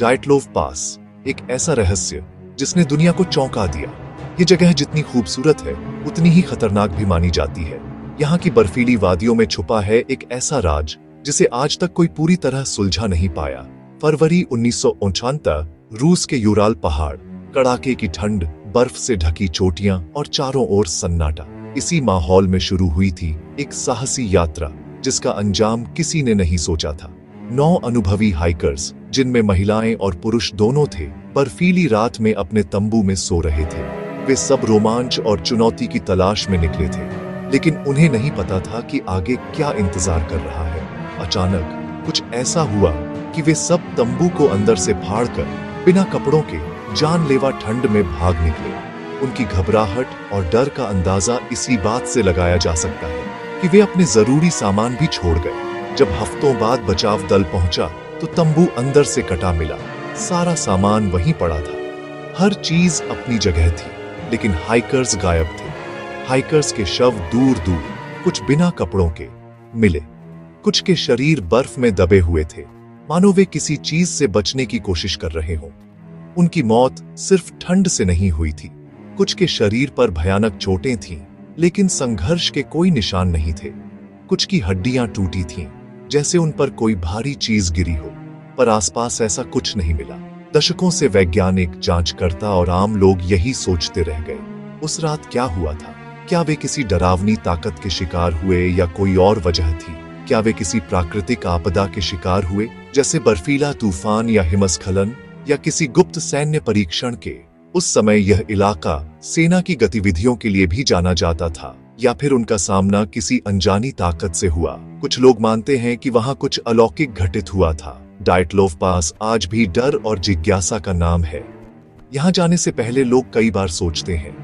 डाइटलोव पास, एक ऐसा रहस्य जिसने दुनिया को चौंका दिया। ये जगह जितनी खूबसूरत है उतनी ही खतरनाक भी मानी जाती है। यहाँ की बर्फीली वादियों में छुपा है एक ऐसा राज जिसे आज तक कोई पूरी तरह सुलझा नहीं पाया। फरवरी 1969, रूस के यूराल पहाड़, कड़ाके की ठंड, बर्फ से ढकी चोटियां और चारों ओर सन्नाटा। इसी माहौल में शुरू हुई थी एक साहसी यात्रा जिसका अंजाम किसी ने नहीं सोचा था। 9 अनुभवी हाइकर्स, जिनमें महिलाएं और पुरुष दोनों थे, बर्फीली रात में अपने तंबू में सो रहे थे। वे सब रोमांच और चुनौती की तलाश में निकले थे, लेकिन उन्हें नहीं पता था कि आगे क्या इंतजार कर रहा है। अचानक कुछ ऐसा हुआ कि वे सब तंबू को अंदर से फाड़कर बिना कपड़ों के जानलेवा ठंड में भाग निकले। उनकी घबराहट और डर का अंदाजा इसी बात से लगाया जा सकता है कि वे अपने जरूरी सामान भी छोड़ गए। जब हफ्तों बाद बचाव दल पहुंचा तो तंबू अंदर से कटा मिला। सारा सामान वहीं पड़ा था, हर चीज अपनी जगह थी, लेकिन हाइकर्स गायब थे। हाइकर्स के शव दूर दूर, कुछ बिना कपड़ों के मिले, कुछ के शरीर बर्फ में दबे हुए थे, मानो वे किसी चीज से बचने की कोशिश कर रहे हों। उनकी मौत सिर्फ ठंड से नहीं हुई थी। कुछ के शरीर पर भयानक चोटें थीं, लेकिन संघर्ष के कोई निशान नहीं थे। कुछ की हड्डियां टूटी थीं, जैसे उन पर कोई भारी चीज गिरी हो, पर आसपास ऐसा कुछ नहीं मिला। दशकों से वैज्ञानिक, जांचकर्ता और आम लोग यही सोचते रह गए, उस रात क्या हुआ था? क्या वे किसी डरावनी ताकत के शिकार हुए या कोई और वजह थी? क्या वे किसी प्राकृतिक आपदा के शिकार हुए, जैसे बर्फीला तूफान या हिमस्खलन, या किसी गुप्त सैन्य परीक्षण के? उस समय यह इलाका सेना की गतिविधियों के लिए भी जाना जाता था, या फिर उनका सामना किसी अनजानी ताकत से हुआ। कुछ लोग मानते हैं कि वहां कुछ अलौकिक घटित हुआ था। डाइटलोव पास आज भी डर और जिज्ञासा का नाम है। यहां जाने से पहले लोग कई बार सोचते हैं,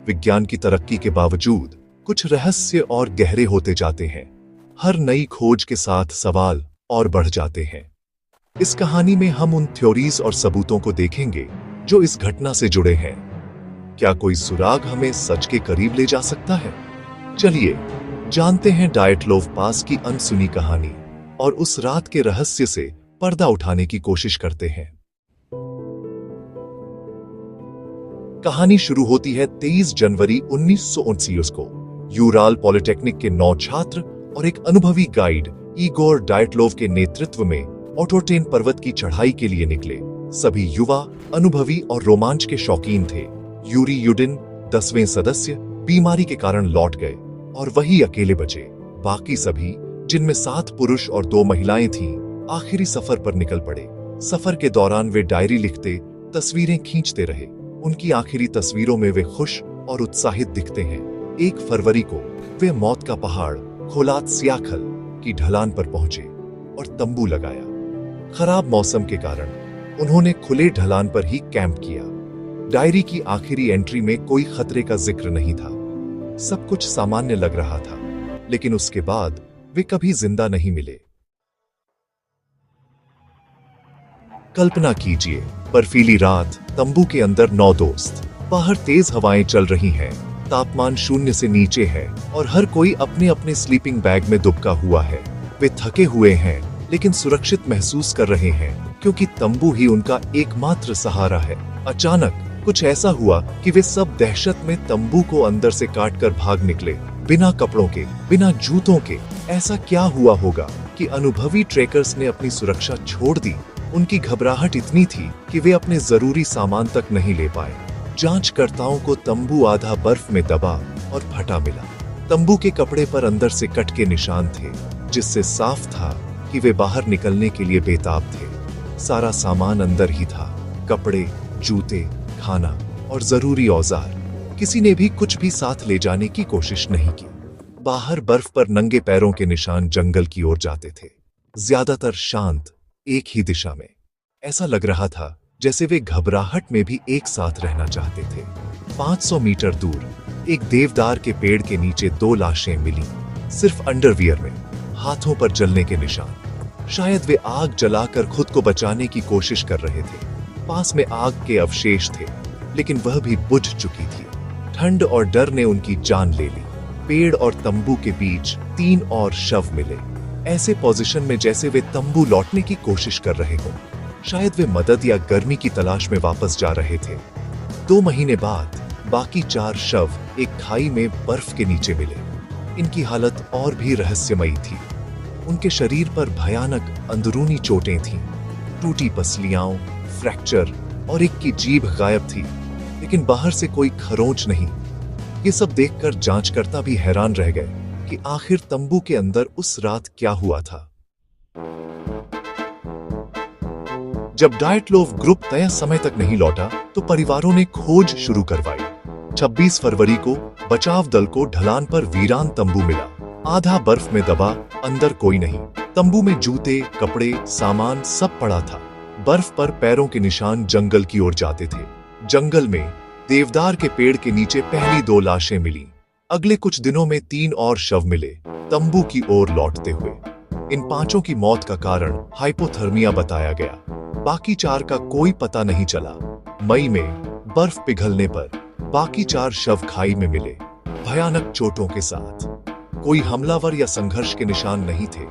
विज्ञान की तरक्की के बावजूद कुछ रहस्य और गहरे होते जाते हैं। हर नई खोज के साथ सवाल और बढ़ जाते हैं। इस कहानी में हम उन थ्योरीज और सबूतों को देखेंगे जो इस घटना से जुड़े हैं। क्या कोई सुराग हमें सच के करीब ले जा सकता है? चलिए जानते हैं डाइटलोव पास की अनसुनी कहानी और उस रात के रहस्य से पर्दा उठाने की कोशिश करते हैं। कहानी शुरू होती है 23 जनवरी 1929 को। यूराल पॉलिटेक्निक के 9 छात्र और एक अनुभवी गाइड इगोर डाइटलोव के नेतृत्व में ऑटोटेन पर्वत की चढ़ाई के लिए निकले। सभी युवा, अनुभवी और रोमांच के शौकीन थे। यूरी युडिन, 10वें सदस्य, बीमारी के कारण लौट गए और वही अकेले बचे। बाकी सभी, जिनमें 7 पुरुष और 2 महिलाएं थीं, आखिरी सफर पर निकल पड़े। सफर के दौरान वे डायरी लिखते, तस्वीरें खींचते रहे। उनकी आखिरी तस्वीरों में वे खुश और उत्साहित दिखते हैं। 1 फरवरी को वे मौत का पहाड़ खोलात सियाखल की ढलान पर पहुंचे और तंबू लगाया। खराब मौसम के कारण उन्होंने खुले ढलान पर ही कैंप किया। डायरी की आखिरी एंट्री में कोई खतरे का जिक्र नहीं था। सब कुछ सामान्य लग रहा था, लेकिन उसके बाद वे कभी जिंदा नहीं मिले। कल्पना कीजिए, बर्फीली रात, तंबू के अंदर 9 दोस्त। बाहर तेज हवाएं चल रही हैं, तापमान 0 से नीचे है और हर कोई अपने अपने स्लीपिंग बैग में दुबका हुआ है। वे थके हुए हैं, लेकिन सुरक्षित महसूस कर रहे हैं, क्योंकि तंबू ही उनका एकमात्र सहारा है। अचानक कुछ ऐसा हुआ कि वे सब दहशत में तंबू को अंदर से काटकर भाग निकले, बिना कपड़ों के, बिना जूतों के। ऐसा क्या हुआ होगा कि अनुभवी ट्रेकर्स ने अपनी सुरक्षा छोड़ दी? उनकी घबराहट इतनी थी कि वे अपने जरूरी सामान तक नहीं ले पाए। जांचकर्ताओं को तंबू आधा बर्फ में दबा और फटा मिला। तंबू के कपड़े पर अंदर से कट के निशान थे, जिससे साफ था कि वे बाहर निकलने के लिए बेताब थे। सारा सामान अंदर ही था, कपड़े, जूते, खाना और जरूरी औजार। किसी ने भी कुछ भी साथ ले जाने की कोशिश नहीं की। बाहर बर्फ पर नंगे पैरों के निशान जंगल की ओर जाते थे, ज्यादातर शांत, एक ही दिशा में। ऐसा लग रहा था जैसे वे घबराहट में भी एक साथ रहना चाहते थे। 500 मीटर दूर एक देवदार के पेड़ के नीचे 2 लाशें मिली, सिर्फ अंडरवियर में, हाथों पर जलने के निशान। शायद वे आग जलाकर खुद को बचाने की कोशिश कर रहे थे। पास में आग के अवशेष थे, लेकिन वह भी बुझ चुकी थी। ठंड और डर ने उनकी जान ले ली। पेड़ और तंबू के बीच 3 और शव मिले, ऐसे पोजीशन में जैसे वे तंबू लौटने की कोशिश कर रहे हो। शायद वे मदद या गर्मी की तलाश में वापस जा रहे थे। 2 महीने बाद बाकी 4 शव एक खाई में बर्फ के नीचे मिले। इनकी हालत और भी रहस्यमयी थी। उनके शरीर पर भयानक अंदरूनी चोटें थीं, टूटी पसलियां, फ्रैक्चर और एक की जीभ गायब थी, लेकिन बाहर से कोई खरोंच नहीं। ये सब देखकर जांचकर्ता भी हैरान रह गए कि आखिर तंबू के अंदर उस रात क्या हुआ था। जब डायटलोव ग्रुप तय समय तक नहीं लौटा तो परिवारों ने खोज शुरू करवाई। 26 फरवरी को बचाव दल को ढलान पर वीरान तंबू मिला, आधा बर्फ में दबा, अंदर कोई नहीं। तंबू में जूते, कपड़े, सामान सब पड़ा था। बर्फ पर पैरों के निशान जंगल की ओर जाते थे। जंगल में देवदार के पेड़ के नीचे पहली 2 लाशें मिली। अगले कुछ दिनों में 3 और शव मिले, तंबू की ओर लौटते हुए। इन 5 की मौत का कारण हाइपोथर्मिया बताया गया। बाकी 4 का कोई पता नहीं चला। मई में बर्फ पिघलने पर बाकी 4 शव खाई में मिले, भयानक चोटों के साथ। कोई हमलावर या संघर्ष के निशान नहीं थे।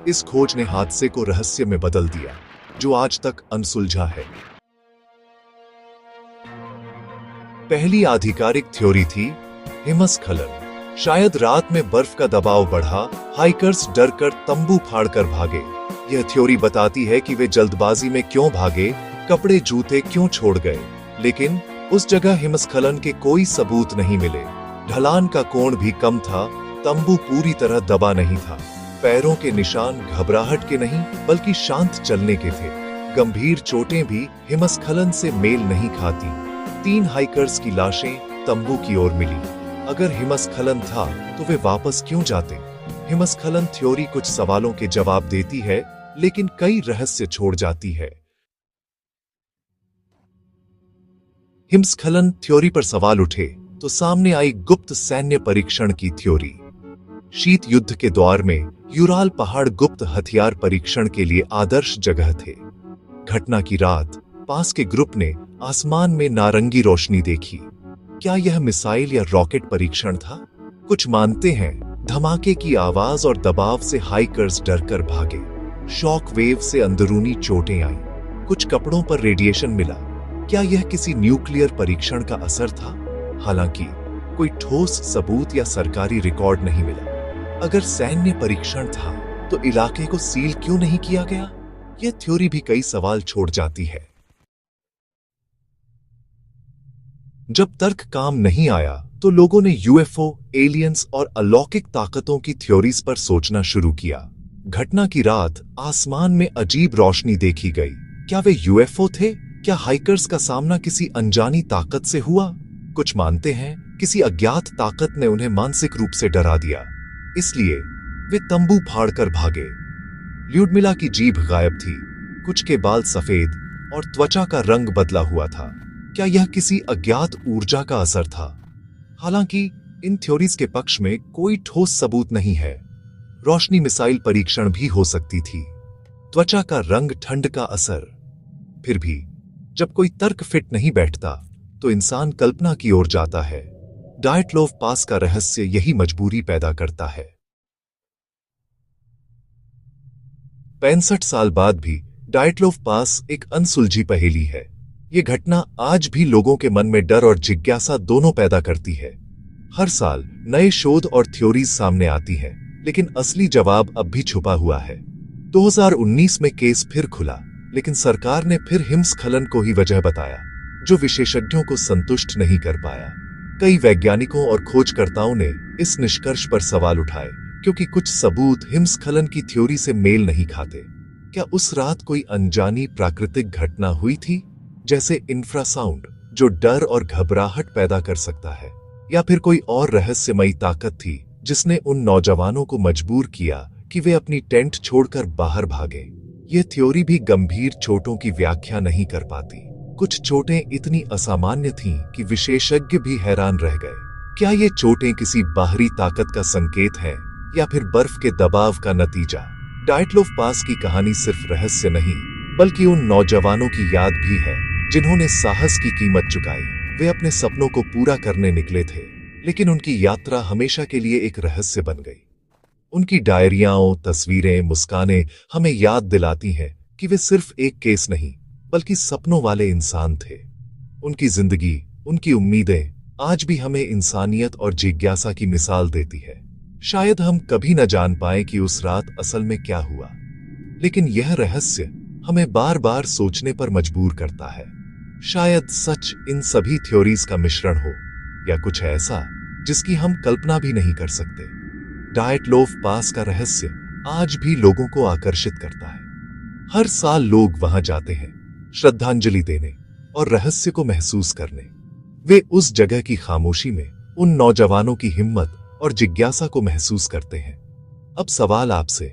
इस खोज ने हादसे को रहस्य में बदल दिया, जो आज तक अनसुलझा है। पहली आधिकारिक थ्योरी थी हिमस्खलन। शायद रात में बर्फ का दबाव बढ़ा, हाइकर्स डरकर तंबू फाड़कर भागे। यह थ्योरी बताती है कि वे जल्दबाजी में क्यों भागे, कपड़े जूते क्यों छोड़ गए। लेकिन उस जगह हिमस्खलन के कोई सबूत नहीं मिले। ढलान का कोण भी कम था, तंबू पूरी तरह दबा नहीं था। पैरों के निशान घबराहट के नहीं बल्कि शांत चलने के थे। गंभीर चोटें भी हिमस्खलन से मेल नहीं खाती। 3 हाइकर्स की लाशें तंबू की ओर मिली। अगर हिमस्खलन था तो वे वापस क्यों जाते? हिमस्खलन थ्योरी कुछ सवालों के जवाब देती है, लेकिन कई रहस्य छोड़ जाती है। हिमस्खलन थ्योरी पर सवाल उठे तो सामने आई गुप्त सैन्य परीक्षण की थ्योरी। शीत युद्ध के दौर में यूराल पहाड़ गुप्त हथियार परीक्षण के लिए आदर्श जगह थे। घटना की रात पास के ग्रुप ने आसमान में नारंगी रोशनी देखी। क्या यह मिसाइल या रॉकेट परीक्षण था? कुछ मानते हैं धमाके की आवाज और दबाव से हाइकर्स डरकर भागे। शॉक वेव से अंदरूनी चोटें आईं। कुछ कपड़ों पर रेडिएशन मिला। क्या यह किसी न्यूक्लियर परीक्षण का असर था? हालांकि कोई ठोस सबूत या सरकारी रिकॉर्ड नहीं मिला। अगर सैन्य परीक्षण था तो इलाके को सील क्यों नहीं किया गया? यह थ्योरी भी कई सवाल छोड़ जाती है। जब तर्क काम नहीं आया तो लोगों ने यूएफओ, एलियंस और अलौकिक ताकतों की थ्योरीज पर सोचना शुरू किया। घटना की रात आसमान में अजीब रोशनी देखी गई। क्या वे यूएफओ थे? क्या हाइकर्स का सामना किसी अनजानी ताकत से हुआ? कुछ मानते हैं किसी अज्ञात ताकत ने उन्हें मानसिक रूप से डरा दिया, इसलिए वे तंबू फाड़कर भागे। ल्यूडमिला की जीभ गायब थी, कुछ के बाल सफेद और त्वचा का रंग बदला हुआ था। क्या यह किसी अज्ञात ऊर्जा का असर था? हालांकि इन थ्योरीज के पक्ष में कोई ठोस सबूत नहीं है। रोशनी मिसाइल परीक्षण भी हो सकती थी, त्वचा का रंग ठंड का असर। फिर भी जब कोई तर्क फिट नहीं बैठता तो इंसान कल्पना की ओर जाता है। डायटलोव पास का रहस्य यही मजबूरी पैदा करता है। 65 साल बाद भी डायटलोव पास एक अनसुलझी पहेली है। ये घटना आज भी लोगों के मन में डर और जिज्ञासा दोनों पैदा करती है। हर साल नए शोध और थ्योरीज सामने आती हैं, लेकिन असली जवाब अब भी छुपा हुआ है। 2019 में केस फिर खुला, लेकिन सरकार ने फिर हिमस्खलन को ही वजह बताया, जो विशेषज्ञों को संतुष्ट नहीं कर पाया। कई वैज्ञानिकों और खोजकर्ताओं ने इस निष्कर्ष पर सवाल उठाए, क्योंकि कुछ सबूत हिमस्खलन की थ्योरी से मेल नहीं खाते। क्या उस रात कोई अनजानी प्राकृतिक घटना हुई थी, जैसे इंफ्रासाउंड, जो डर और घबराहट पैदा कर सकता है? या फिर कोई और रहस्यमयी ताकत थी जिसने उन नौजवानों को मजबूर किया कि वे अपनी टेंट छोड़कर बाहर भागे? ये थ्योरी भी गंभीर चोटों की व्याख्या नहीं कर पाती। कुछ चोटें इतनी असामान्य थीं कि विशेषज्ञ भी हैरान रह गए। क्या ये चोटें किसी बाहरी ताकत का संकेत है या फिर बर्फ के दबाव का नतीजा? डायटलोव पास की कहानी सिर्फ रहस्य नहीं, बल्कि उन नौजवानों की याद भी है जिन्होंने साहस की कीमत चुकाई। वे अपने सपनों को पूरा करने निकले थे, लेकिन उनकी यात्रा हमेशा के लिए एक रहस्य बन गई। उनकी डायरियां, तस्वीरें, मुस्कानें हमें याद दिलाती हैं कि वे सिर्फ एक केस नहीं बल्कि सपनों वाले इंसान थे। उनकी जिंदगी, उनकी उम्मीदें आज भी हमें इंसानियत और जिज्ञासा की मिसाल देती है। शायद हम कभी न जान पाए कि उस रात असल में क्या हुआ, लेकिन यह रहस्य हमें बार बार सोचने पर मजबूर करता है। शायद सच इन सभी थ्योरीज का मिश्रण हो, या कुछ ऐसा जिसकी हम कल्पना भी नहीं कर सकते। डाएटलॉफ पास का रहस्य आज भी लोगों को आकर्षित करता है। हर साल लोग वहां जाते हैं, श्रद्धांजलि देने और रहस्य को महसूस करने। वे उस जगह की खामोशी में उन नौजवानों की हिम्मत और जिज्ञासा को महसूस करते हैं। अब सवाल आपसे,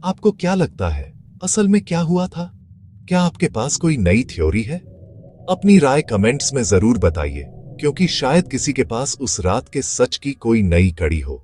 आपको क्या लगता है, असल में क्या हुआ था? क्या आपके पास कोई नई थ्योरी है? अपनी राय कमेंट्स में जरूर बताइए, क्योंकि शायद किसी के पास उस रात के सच की कोई नई कड़ी हो।